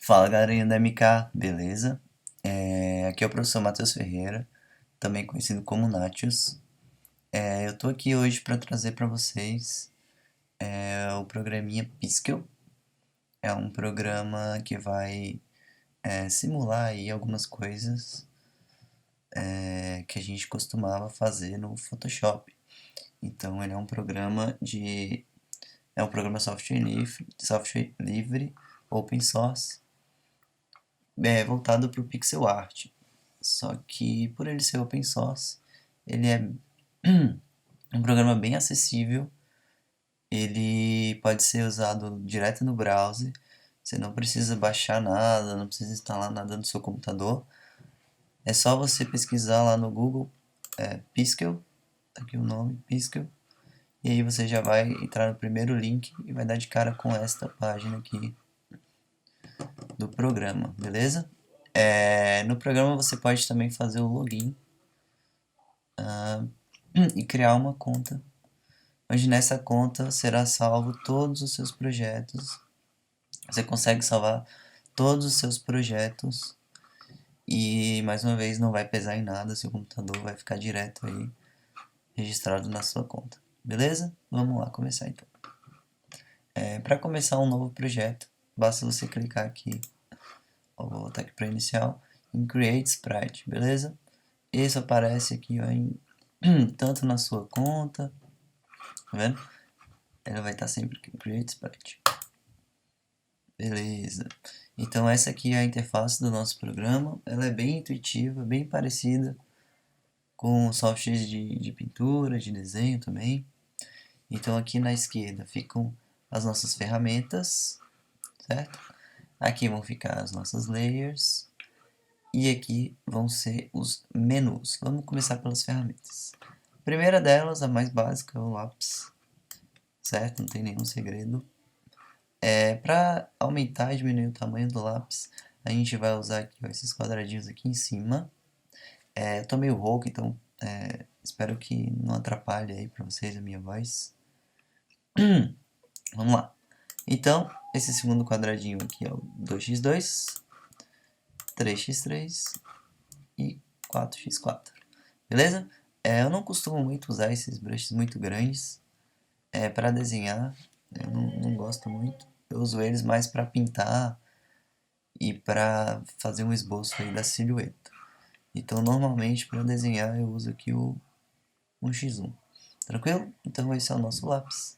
Fala galerinha da MK, beleza? Aqui é o professor Matheus Ferreira, também conhecido como Natius. Eu tô aqui hoje para trazer para vocês o programinha Piskel. É um programa que vai simular aí algumas coisas que a gente costumava fazer no Photoshop. Então ele é um programa software livre, open source, voltado para o pixel art. Só que por ele ser open source, ele é um programa bem acessível. Ele pode ser usado direto no browser. Você não precisa baixar nada, não precisa instalar nada no seu computador. É só você pesquisar lá no Google, Piskel, tá aqui o nome, Piskel. E aí você já vai entrar no primeiro link e vai dar de cara com esta página aqui do programa, beleza? No programa você pode também fazer o login e criar uma conta, onde nessa conta será salvo todos os seus projetos. Você consegue salvar todos os seus projetos e, mais uma vez, não vai pesar em nada, seu computador vai ficar direto aí registrado na sua conta. Beleza? Vamos lá começar então. Para começar um novo projeto, basta você clicar aqui, vou voltar aqui para inicial, em Create Sprite, beleza? Isso aparece aqui ó, tanto na sua conta, tá vendo? Ela vai estar sempre aqui, Create Sprite. Beleza. Então essa aqui é a interface do nosso programa. Ela é bem intuitiva, bem parecida com softwares de pintura, de desenho também. Então aqui na esquerda ficam as nossas ferramentas, certo? Aqui vão ficar as nossas layers e aqui vão ser os menus. Vamos começar pelas ferramentas. A primeira delas, a mais básica, é o lápis, certo? Não tem nenhum segredo. Para aumentar e diminuir o tamanho do lápis, a gente vai usar aqui, ó, esses quadradinhos aqui em cima. Eu tô meio rouco, então espero que não atrapalhe aí para vocês a minha voz. Vamos lá. Então, esse segundo quadradinho aqui é o 2x2, 3x3 e 4x4. Beleza? Eu não costumo muito usar esses brushes muito grandes para desenhar. Eu não gosto muito. Eu uso eles mais para pintar e para fazer um esboço aí da silhueta. Então, normalmente, para desenhar, eu uso aqui o 1x1. Tranquilo? Então, esse é o nosso lápis.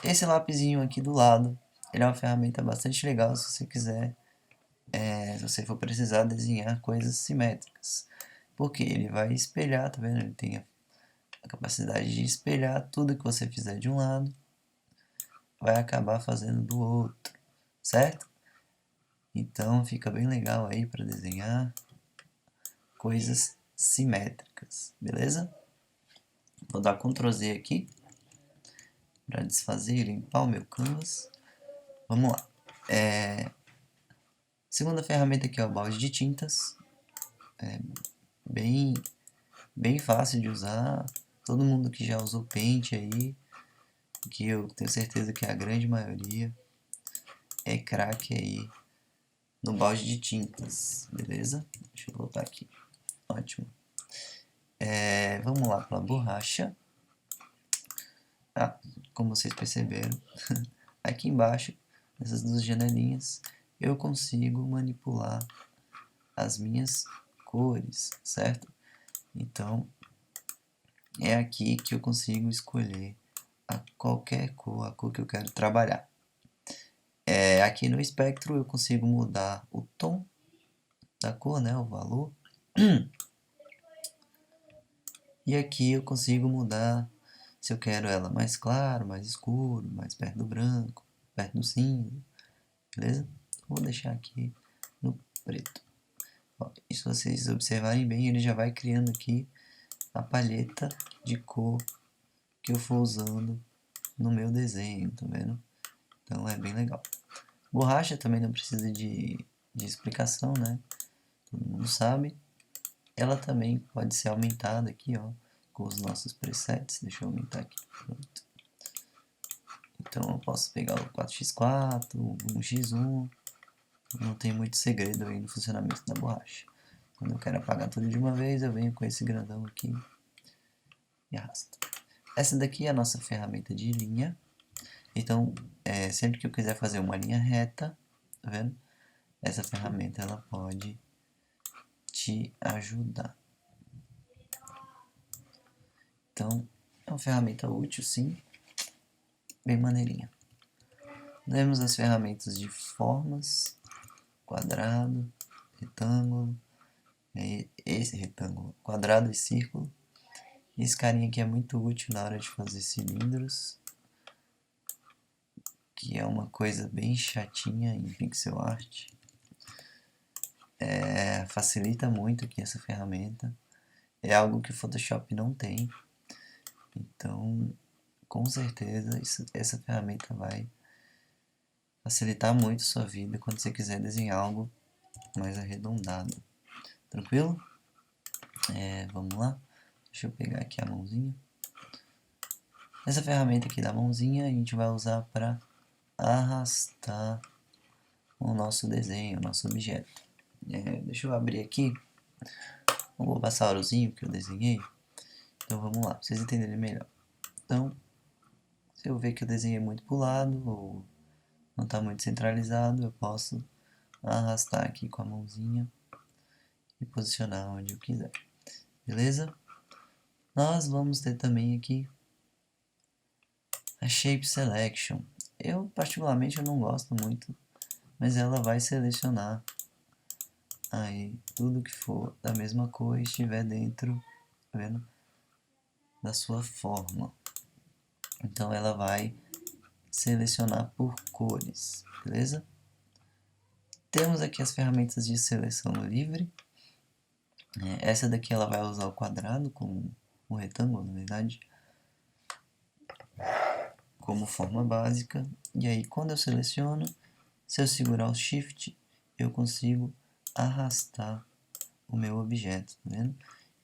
Esse lapisinho aqui do lado, ele é uma ferramenta bastante legal se você quiser, se você for precisar desenhar coisas simétricas. Porque ele vai espelhar, tá vendo? Ele tem a capacidade de espelhar tudo que você fizer de um lado, vai acabar fazendo do outro, certo? Então fica bem legal aí para desenhar coisas simétricas, beleza? Vou dar Ctrl Z aqui para desfazer e limpar o meu canvas. Vamos lá. Segunda ferramenta aqui é o balde de tintas. Bem, bem fácil de usar. Todo mundo que já usou Paint aí, que eu tenho certeza que a grande maioria é craque aí no balde de tintas, beleza? Deixa eu voltar aqui. Ótimo. Vamos lá para a borracha. Como vocês perceberam, aqui embaixo, nessas duas janelinhas, eu consigo manipular as minhas cores, certo? Então, é aqui que eu consigo escolher qualquer cor, a cor que eu quero trabalhar. Aqui no espectro eu consigo mudar o tom da cor, né, o valor. E aqui eu consigo mudar se eu quero ela mais claro, mais escuro, mais perto do branco, perto do cinza, beleza? Vou deixar aqui no preto. Ó, e se vocês observarem bem, ele já vai criando aqui a palheta de cor que eu for usando no meu desenho, tá vendo? Então é bem legal. Borracha também não precisa de explicação, né? Todo mundo sabe. Ela também pode ser aumentada aqui, ó, com os nossos presets. Deixa eu aumentar aqui. Pronto. Então eu posso pegar o 4x4, o 1x1 não tem muito segredo aí no funcionamento da borracha. Quando eu quero apagar tudo de uma vez, eu venho com esse grandão aqui e arrasto. Essa daqui é a nossa ferramenta de linha. Então, sempre que eu quiser fazer uma linha reta, tá vendo? Essa ferramenta ela pode te ajudar. Então, é uma ferramenta útil, sim, bem maneirinha. Temos as ferramentas de formas, quadrado, retângulo, esse retângulo, quadrado e círculo. Esse carinha aqui é muito útil na hora de fazer cilindros, que é uma coisa bem chatinha em pixel art. Facilita muito aqui essa ferramenta. É algo que o Photoshop não tem. Então, com certeza, essa ferramenta vai facilitar muito sua vida quando você quiser desenhar algo mais arredondado. Tranquilo? Vamos lá. Deixa eu pegar aqui a mãozinha. Essa ferramenta aqui da mãozinha a gente vai usar para arrastar o nosso desenho, o nosso objeto. Deixa eu abrir aqui o bobassaurozinho que eu desenhei. Então vamos lá, pra vocês entenderem melhor. Então, se eu ver que eu desenhei muito pro lado ou não está muito centralizado, eu posso arrastar aqui com a mãozinha e posicionar onde eu quiser. Beleza? Nós vamos ter também aqui a Shape Selection. Eu particularmente eu não gosto muito, mas ela vai selecionar aí tudo que for da mesma cor e estiver dentro, tá vendo? Da sua forma. Então ela vai selecionar por cores, beleza? Temos aqui as ferramentas de seleção livre. Essa daqui ela vai usar o quadrado como o retângulo, na verdade, como forma básica. E aí quando eu seleciono, se eu segurar o Shift, eu consigo arrastar o meu objeto, tá vendo?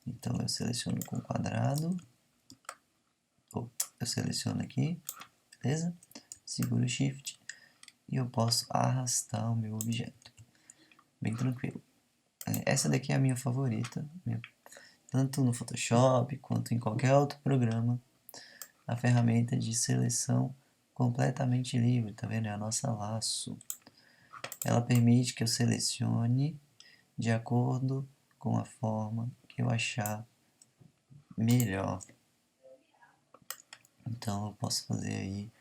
Então eu seleciono com quadrado, eu seleciono aqui, beleza? Seguro o Shift e eu posso arrastar o meu objeto, bem tranquilo. Essa daqui é a minha favorita, tanto no Photoshop quanto em qualquer outro programa. A ferramenta de seleção completamente livre, tá vendo? É a nossa laço. Ela permite que eu selecione de acordo com a forma que eu achar melhor. Então eu posso fazer aí,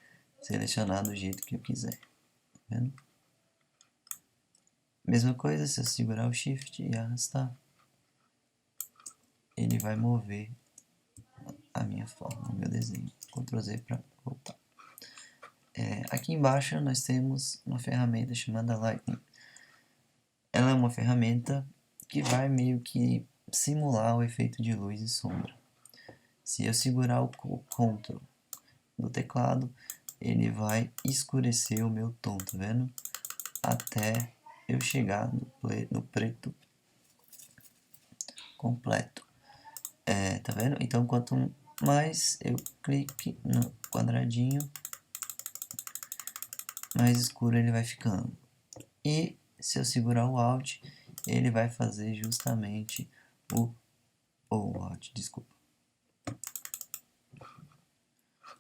selecionar do jeito que eu quiser, tá vendo? Mesma coisa, se eu segurar o Shift e arrastar, ele vai mover a minha forma, o meu desenho. Ctrl Z para voltar. Aqui embaixo nós temos uma ferramenta chamada Lighting. Ela é uma ferramenta que vai meio que simular o efeito de luz e sombra. Se eu segurar o Ctrl do teclado, ele vai escurecer o meu tom, tá vendo? Até eu chegar no preto completo. Tá vendo? Então, quanto mais eu clique no quadradinho, mais escuro ele vai ficando. E se eu segurar o Alt, ele vai fazer justamente Alt, desculpa.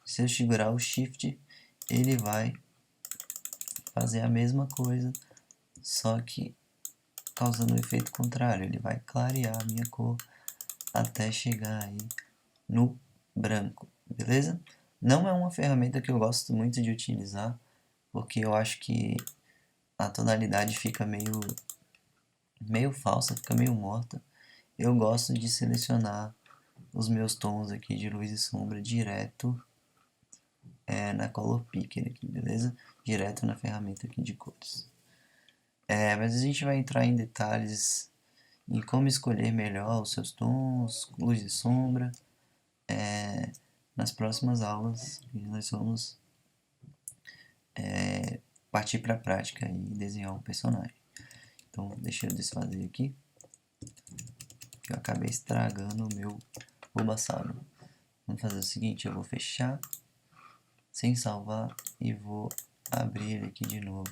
Se eu segurar o Shift, ele vai fazer a mesma coisa, só que causando o efeito contrário. Ele vai clarear a minha cor até chegar aí no branco, beleza? Não é uma ferramenta que eu gosto muito de utilizar, porque eu acho que a tonalidade fica meio falsa, fica meio morta. Eu gosto de selecionar os meus tons aqui de luz e sombra direto na Color Picker aqui, beleza? Direto na ferramenta aqui de cores. Mas a gente vai entrar em detalhes em como escolher melhor os seus tons, luz e sombra, nas próximas aulas. E nós vamos partir para a prática e desenhar um personagem. Então deixa eu desfazer aqui, que eu acabei estragando o meu Bulbasaur. Vamos fazer o seguinte, eu vou fechar sem salvar e vou abrir ele aqui de novo.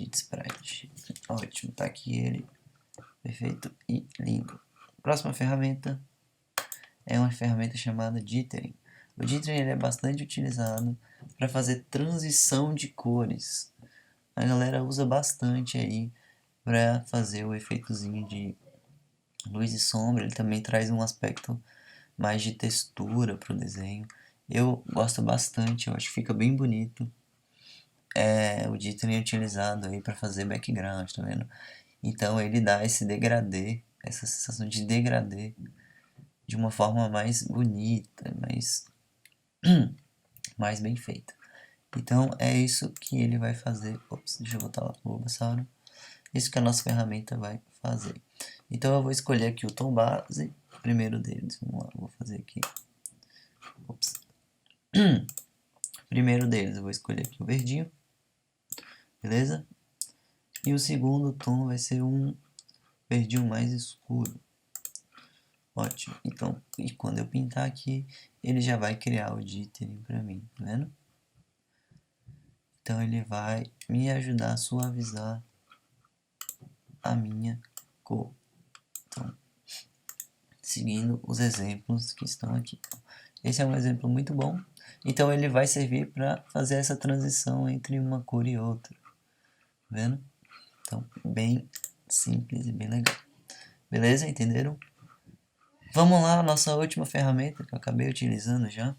Edit Sprite. Ótimo, tá aqui ele. Perfeito e lindo. Próxima ferramenta é uma ferramenta chamada Jittering. O Jittering ele é bastante utilizado para fazer transição de cores. A galera usa bastante aí para fazer o efeitozinho de luz e sombra. Ele também traz um aspecto mais de textura para o desenho. Eu gosto bastante, eu acho que fica bem bonito. O Jittering é utilizado aí para fazer background, tá vendo? Então ele dá esse degradê, essa sensação de degradê de uma forma mais bonita, mais bem feita. Então é isso que ele vai fazer. Ops, deixa eu voltar lá pro Bulbasauro. Isso que a nossa ferramenta vai fazer. Então eu vou escolher aqui o tom base, primeiro deles. Vamos lá, vou fazer aqui. Ops. Primeiro deles eu vou escolher aqui o verdinho. Beleza? E o segundo tom vai ser um verdinho mais escuro. Ótimo. Então, e quando eu pintar aqui, ele já vai criar o jittering para mim, tá vendo? Então ele vai me ajudar a suavizar a minha cor. Então, seguindo os exemplos que estão aqui. Esse é um exemplo muito bom. Então ele vai servir para fazer essa transição entre uma cor e outra. Tá vendo? Então, bem simples e bem legal. Beleza? Entenderam? Vamos lá, a nossa última ferramenta que eu acabei utilizando já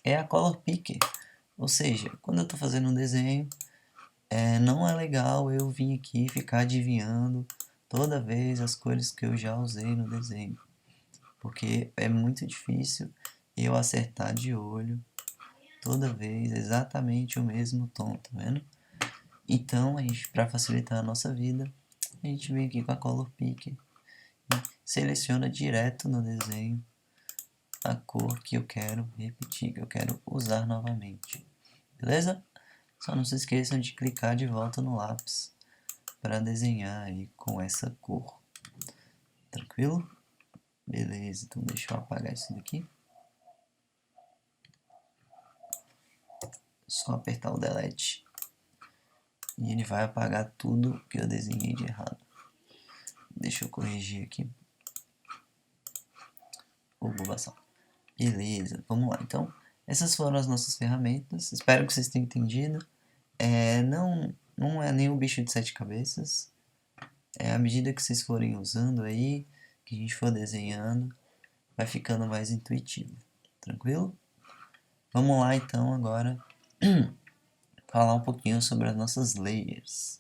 é a Color Picker. Ou seja, quando eu estou fazendo um desenho, não é legal eu vir aqui e ficar adivinhando toda vez as cores que eu já usei no desenho. Porque é muito difícil eu acertar de olho toda vez exatamente o mesmo tom, tá vendo? Então, para facilitar a nossa vida, a gente vem aqui com a Color Picker e seleciona direto no desenho a cor que eu quero repetir, que eu quero usar novamente. Beleza? Só não se esqueçam de clicar de volta no lápis para desenhar aí com essa cor. Tranquilo? Beleza, então deixa eu apagar isso daqui. Só apertar o delete. E ele vai apagar tudo que eu desenhei de errado. Deixa eu corrigir aqui. O Bulbasaur. Beleza, vamos lá. Então, essas foram as nossas ferramentas. Espero que vocês tenham entendido. Não é nem o bicho de 7 cabeças. À medida que vocês forem usando aí, que a gente for desenhando, vai ficando mais intuitivo. Tranquilo? Vamos lá então agora falar um pouquinho sobre as nossas layers.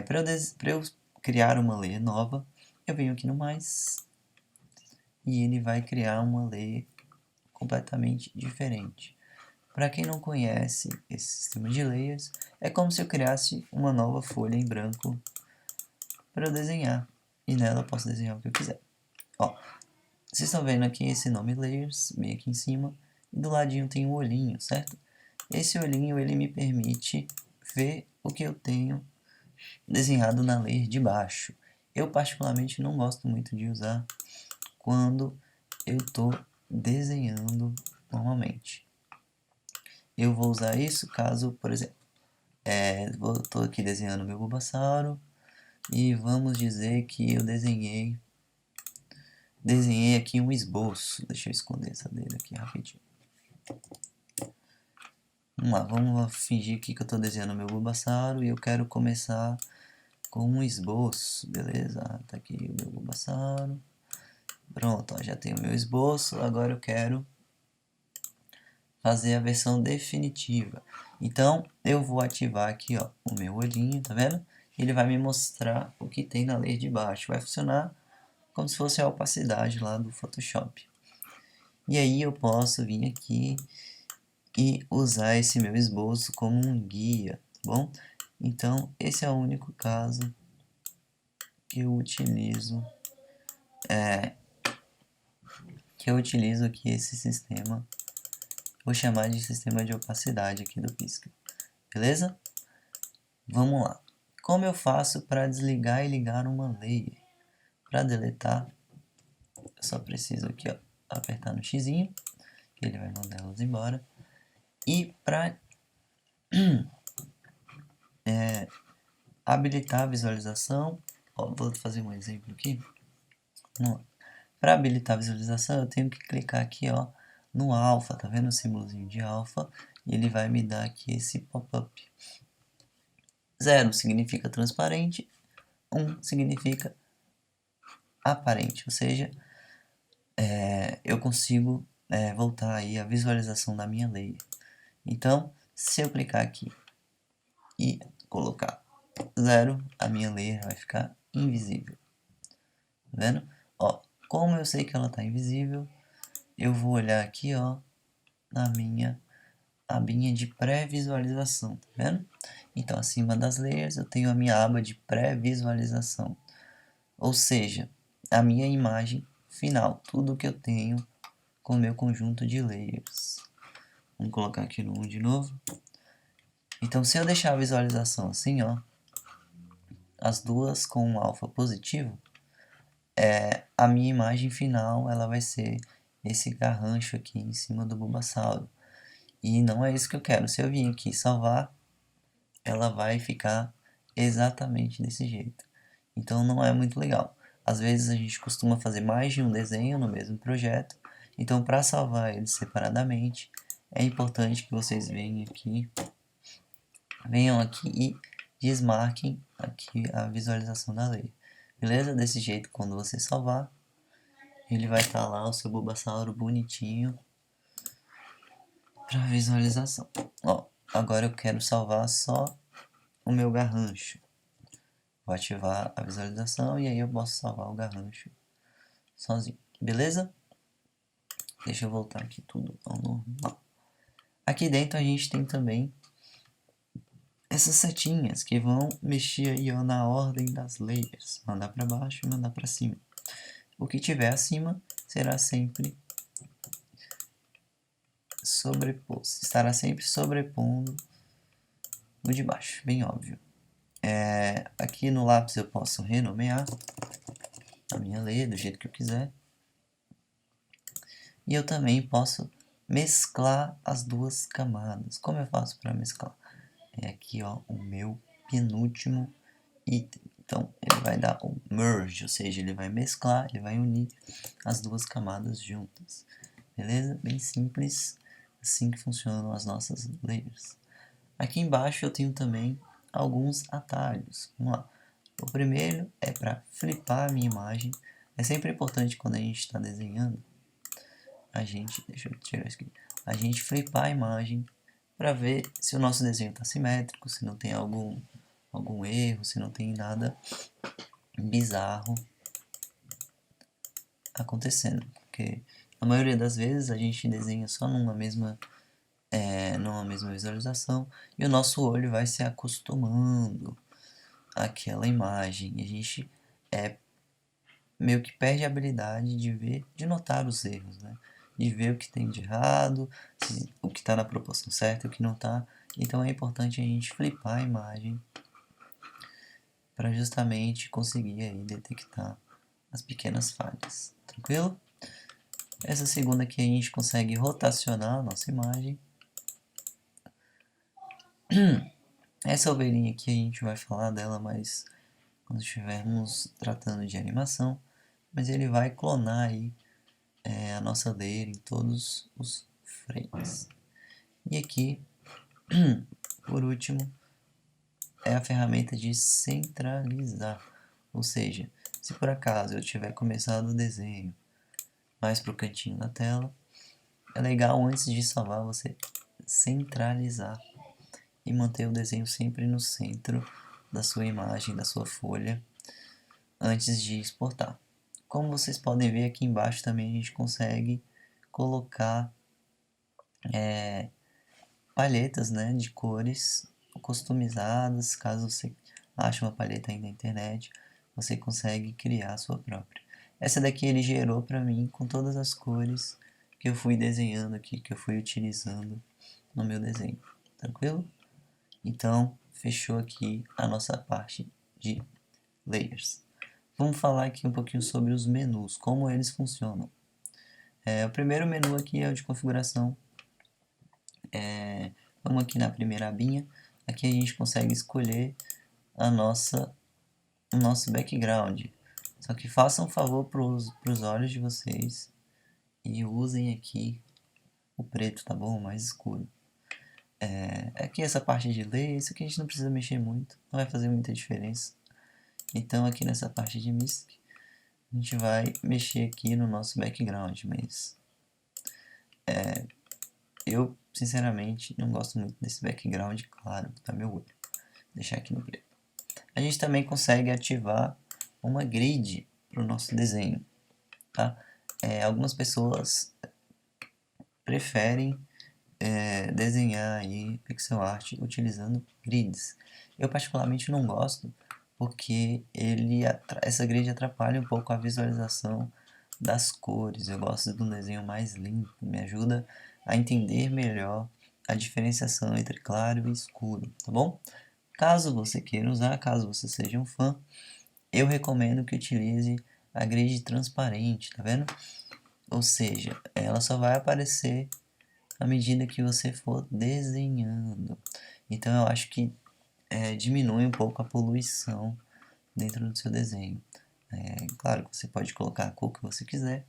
Para eu criar uma layer nova, eu venho aqui no mais e ele vai criar uma layer completamente diferente. Para quem não conhece esse sistema de layers, é como se eu criasse uma nova folha em branco para eu desenhar. E nela eu posso desenhar o que eu quiser. Ó, vocês estão vendo aqui esse nome layers, bem aqui em cima, e do ladinho tem um olhinho, certo? Esse olhinho ele me permite ver o que eu tenho desenhado na layer de baixo. Eu particularmente não gosto muito de usar quando eu estou desenhando normalmente. Eu vou usar isso caso, por exemplo, estou aqui desenhando meu Bulbasauro e vamos dizer que eu desenhei aqui um esboço. Deixa eu esconder essa dele aqui rapidinho. Vamos lá, vamos fingir aqui que eu estou desenhando meu Bulbasauro e eu quero começar com um esboço, beleza? Tá aqui o meu Bulbasauro. Pronto, ó, já tenho o meu esboço, agora eu quero fazer a versão definitiva. Então, eu vou ativar aqui, ó, o meu olhinho, tá vendo? Ele vai me mostrar o que tem na layer de baixo. Vai funcionar como se fosse a opacidade lá do Photoshop. E aí eu posso vir aqui e usar esse meu esboço como um guia, tá bom? Então, esse é o único caso que eu utilizo aqui esse sistema. Vou chamar de sistema de opacidade aqui do Pisca. Beleza? Vamos lá. Como eu faço para desligar e ligar uma layer? Para deletar, eu só preciso aqui, ó, apertar no xizinho, que ele vai mandar elas embora. E para habilitar a visualização, ó, vou fazer um exemplo aqui. Para habilitar a visualização, eu tenho que clicar aqui, ó, no alfa, tá vendo o símbolozinho de alfa? E ele vai me dar aqui esse pop-up. 0 significa transparente, 1 significa aparente, ou seja, eu consigo voltar aí a visualização da minha layer. Então, se eu clicar aqui e colocar 0, a minha layer vai ficar invisível. Tá vendo? Ó, como eu sei que ela está invisível, eu vou olhar aqui, ó, na minha abinha de pré-visualização, tá vendo? Então, acima das layers, eu tenho a minha aba de pré-visualização. Ou seja, a minha imagem final, tudo que eu tenho com o meu conjunto de layers. Vamos colocar aqui no 1 de novo. Então, se eu deixar a visualização assim, ó, as duas com um alfa positivo, a minha imagem final ela vai ser esse garrancho aqui em cima do Bulbasauro. E não é isso que eu quero. Se eu vir aqui salvar, ela vai ficar exatamente desse jeito. Então não é muito legal. Às vezes a gente costuma fazer mais de um desenho no mesmo projeto. Então para salvar eles separadamente, é importante que vocês venham aqui e desmarquem aqui a visualização da layer. Beleza? Desse jeito, quando você salvar, ele vai estar lá o seu Bulbasauro bonitinho para visualização. Ó, agora eu quero salvar só o meu garrancho. Vou ativar a visualização e aí eu posso salvar o garrancho sozinho. Beleza? Deixa eu voltar aqui tudo ao normal. Aqui dentro a gente tem também essas setinhas que vão mexer aí, ó, na ordem das layers. Mandar para baixo e mandar para cima. O que tiver acima será sempre sobreposto. Estará sempre sobrepondo o de baixo, bem óbvio. Aqui no lápis eu posso renomear a minha layer do jeito que eu quiser. E eu também posso mesclar as duas camadas. Como eu faço para mesclar? É aqui, ó, o meu penúltimo item. Então, ele vai dar um merge, ou seja, ele vai mesclar, ele vai unir as duas camadas juntas. Beleza? Bem simples, assim que funcionam as nossas layers. Aqui embaixo eu tenho também alguns atalhos. Vamos lá. O primeiro é para flipar a minha imagem. É sempre importante quando a gente está desenhando, deixa eu tirar isso aqui, a gente flipar a imagem para ver se o nosso desenho está simétrico, se não tem algum erro, se não tem nada bizarro acontecendo. Porque a maioria das vezes a gente desenha só numa mesma visualização e o nosso olho vai se acostumando àquela imagem e a gente meio que perde a habilidade de notar os erros, né? De ver o que tem de errado, o que está na proporção certa e o que não está. Então é importante a gente flipar a imagem para justamente conseguir aí detectar as pequenas falhas. Tranquilo? Essa segunda aqui a gente consegue rotacionar a nossa imagem. Essa ovelhinha aqui a gente vai falar dela mais quando estivermos tratando de animação, mas ele vai clonar aí a nossa layer em todos os frames. E aqui, por último, é a ferramenta de centralizar, ou seja, se por acaso eu tiver começado o desenho mais para o cantinho da tela, é legal antes de salvar você centralizar e manter o desenho sempre no centro da sua imagem, da sua folha, antes de exportar. Como vocês podem ver aqui embaixo também a gente consegue colocar palhetas, né, de cores customizadas. Caso você ache uma palheta aí na internet, você consegue criar a sua própria. Essa daqui ele gerou para mim com todas as cores que eu fui desenhando aqui, que eu fui utilizando no meu desenho. Tranquilo? Então, fechou aqui a nossa parte de layers. Vamos falar aqui um pouquinho sobre os menus, como eles funcionam. O primeiro menu aqui é o de configuração. Vamos aqui na primeira abinha. Aqui a gente consegue escolher o nosso background. Só que façam um favor para os olhos de vocês e usem aqui o preto, tá bom? O mais escuro. Aqui essa parte de ler, isso aqui a gente não precisa mexer muito, não vai fazer muita diferença. Então aqui nessa parte de Mystic, a gente vai mexer aqui no nosso background, mas eu sinceramente não gosto muito desse background claro, tá meu olho. Vou deixar aqui no preto. A gente também consegue ativar uma grid para o nosso desenho, tá? Algumas pessoas preferem desenhar aí pixel art utilizando grids. Eu particularmente não gosto porque essa grid atrapalha um pouco a visualização das cores. Eu gosto de um desenho mais limpo, me ajuda a entender melhor a diferenciação entre claro e escuro, tá bom? Caso você queira usar, caso você seja um fã, eu recomendo que utilize a grid transparente, tá vendo? Ou seja, ela só vai aparecer à medida que você for desenhando. Então eu acho que diminui um pouco a poluição dentro do seu desenho. Claro que você pode colocar a cor que você quiser,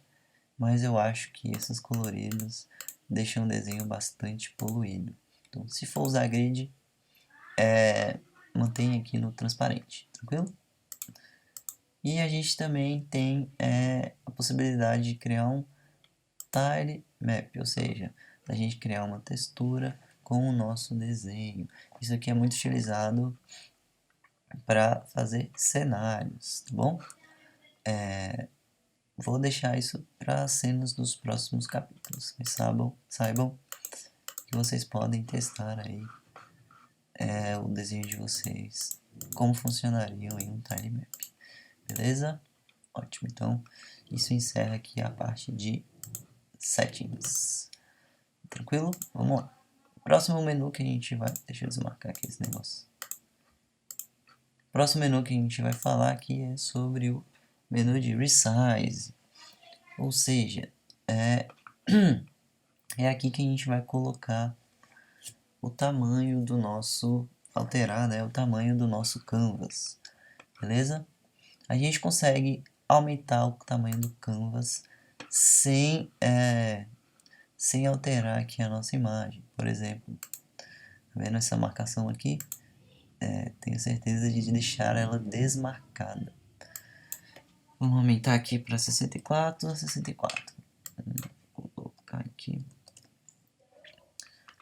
mas eu acho que esses coloridos deixam o desenho bastante poluído. Então, se for usar grid, mantenha aqui no transparente, tranquilo? E a gente também tem a possibilidade de criar um tile map, ou seja, a gente criar uma textura com o nosso desenho. Isso aqui é muito utilizado para fazer cenários, tá bom? Vou deixar isso para cenas dos próximos capítulos, mas saibam que vocês podem testar aí o desenho de vocês, como funcionariam em um tile map, beleza? Ótimo, então isso encerra aqui a parte de settings. Tranquilo? Vamos lá. Próximo menu que a gente vai... Deixa eu desmarcar aqui esse negócio. Próximo menu que a gente vai falar aqui é sobre o menu de Resize. Ou seja, é aqui que a gente vai colocar o tamanho do nosso... Alterar, né, o tamanho do nosso canvas. Beleza? A gente consegue aumentar o tamanho do canvas sem alterar aqui a nossa imagem. Por exemplo, tá vendo essa marcação aqui? Tenho certeza de deixar ela desmarcada. Vamos aumentar aqui para 64, 64. Vou colocar aqui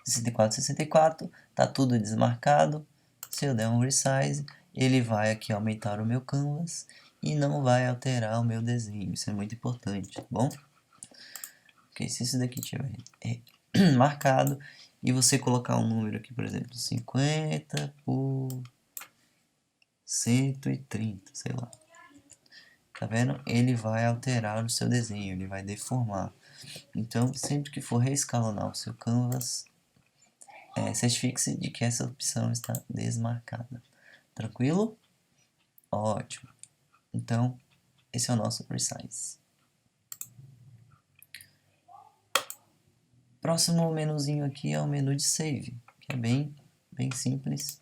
64, 64. Tá tudo desmarcado. Se eu der um resize, ele vai aqui aumentar o meu canvas e não vai alterar o meu desenho. Isso é muito importante, tá bom? Ok, se isso daqui tiver marcado e você colocar um número aqui, por exemplo, 50 por 130, sei lá. Tá vendo? Ele vai alterar o seu desenho, ele vai deformar. Então, sempre que for reescalonar o seu canvas, certifique-se de que essa opção está desmarcada. Tranquilo? Ótimo. Então, esse é o nosso resize. Próximo menuzinho aqui é o menu de save, que é bem simples.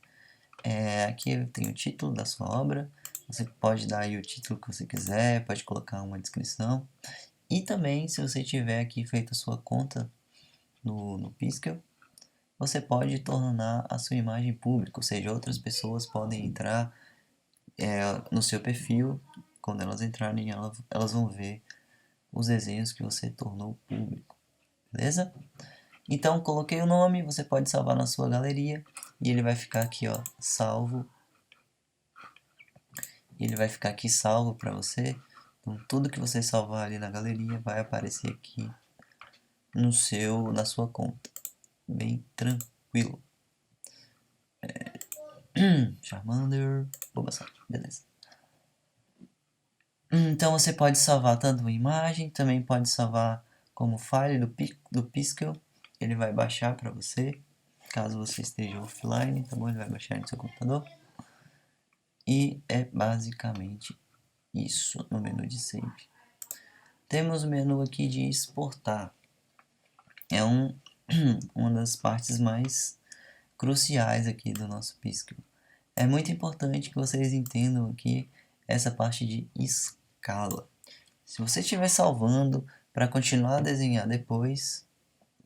Aqui tem o título da sua obra. Você pode dar aí o título que você quiser, pode colocar uma descrição. E também, se você tiver aqui feito a sua conta no Piskel, você pode tornar a sua imagem pública, ou seja, outras pessoas podem entrar no seu perfil. Quando elas entrarem, elas vão ver os desenhos que você tornou público, beleza? Então, coloquei o nome, você pode salvar na sua galeria e ele vai ficar aqui, ó, salvo. Ele vai ficar aqui salvo para você. Então, tudo que você salvar ali na galeria vai aparecer aqui na sua conta. Bem tranquilo. Charmander, Bulbasaur, beleza. Então você pode salvar tanto uma imagem, também pode salvar como file do Piskel. Ele vai baixar para você, caso você esteja offline, tá bom? Ele vai baixar no seu computador. E é basicamente isso no menu de save. Temos o menu aqui de exportar. É uma das partes mais cruciais aqui do nosso Piskel. é muito importante que vocês entendam aqui essa parte de escala. Se você estiver salvando para continuar a desenhar depois,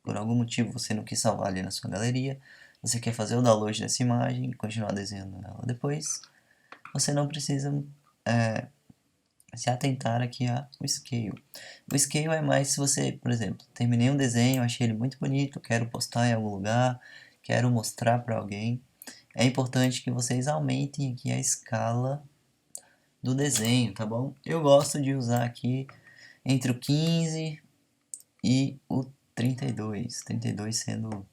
por algum motivo você não quis salvar ali na sua galeria, você quer fazer o download dessa imagem e continuar desenhando ela depois, você não precisa se atentar aqui ao scale. O scale é mais se você, por exemplo, terminei um desenho, achei ele muito bonito, quero postar em algum lugar, quero mostrar para alguém. É importante que vocês aumentem aqui a escala do desenho, tá bom? Eu gosto de usar aqui entre o 15 e o 32, 32 sendo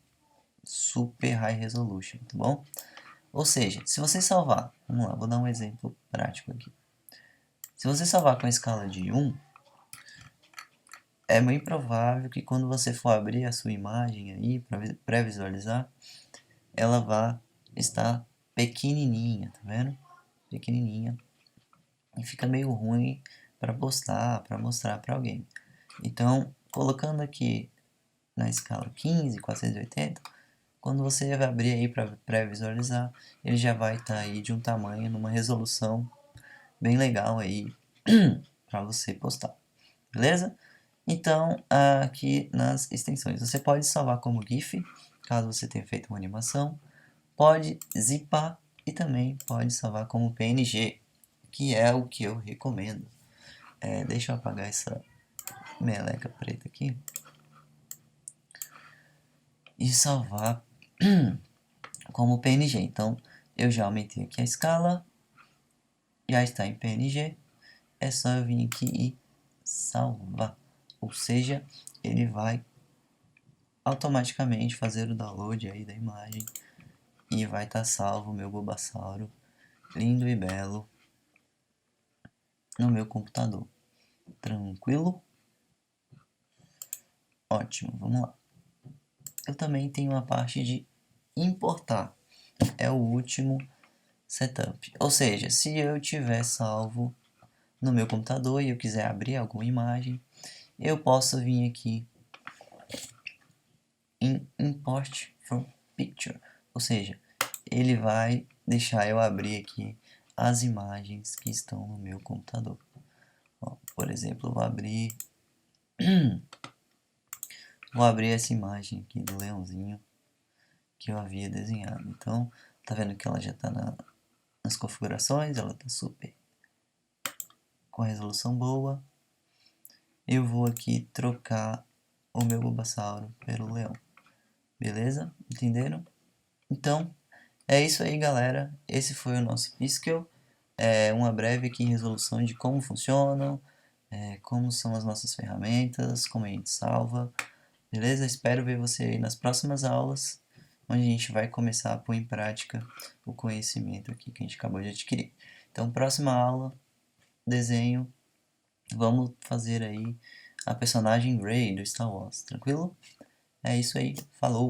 super high resolution, tá bom? Ou seja, se você salvar, vamos lá, vou dar um exemplo prático aqui. Se você salvar com a escala de 1, é bem provável que quando você for abrir a sua imagem aí para pré-visualizar, ela vá estar pequenininha, tá vendo? Pequenininha. E fica meio ruim para postar, para mostrar para alguém. Então, colocando aqui na escala 15, 480, quando você vai abrir aí para pré-visualizar, ele já vai estar aí de um tamanho, numa resolução bem legal aí para você postar, beleza? Então, aqui nas extensões, você pode salvar como GIF, caso você tenha feito uma animação, pode zipar e também pode salvar como PNG, que é o que eu recomendo. Deixa eu apagar essa meleca preta aqui e salvar como PNG. Então, eu já aumentei aqui a escala, já está em PNG, é só eu vir aqui e salvar. Ou seja, ele vai automaticamente fazer o download aí da imagem e vai estar salvo o meu Bulbasauro lindo e belo no meu computador. Tranquilo? Ótimo, vamos lá. Eu também tenho uma parte de importar. É o último setup. Ou seja, se eu tiver salvo no meu computador e eu quiser abrir alguma imagem, eu posso vir aqui em Import from Picture. Ou seja, ele vai deixar eu abrir aqui as imagens que estão no meu computador. Ó, por exemplo, eu vou abrir essa imagem aqui do leãozinho que eu havia desenhado. Então, tá vendo que ela já está nas configurações, ela está super com resolução boa. Eu vou aqui trocar o meu Bulbasauro pelo leão. Beleza? Entenderam? Então, é isso aí, galera. Esse foi o nosso Piskel. Uma breve aqui resolução de como funcionam, como são as nossas ferramentas, como a gente salva. Beleza? Espero ver você aí nas próximas aulas, onde a gente vai começar a pôr em prática o conhecimento aqui que a gente acabou de adquirir. Então, próxima aula, desenho, vamos fazer aí a personagem Rey do Star Wars, tranquilo? É isso aí, falou!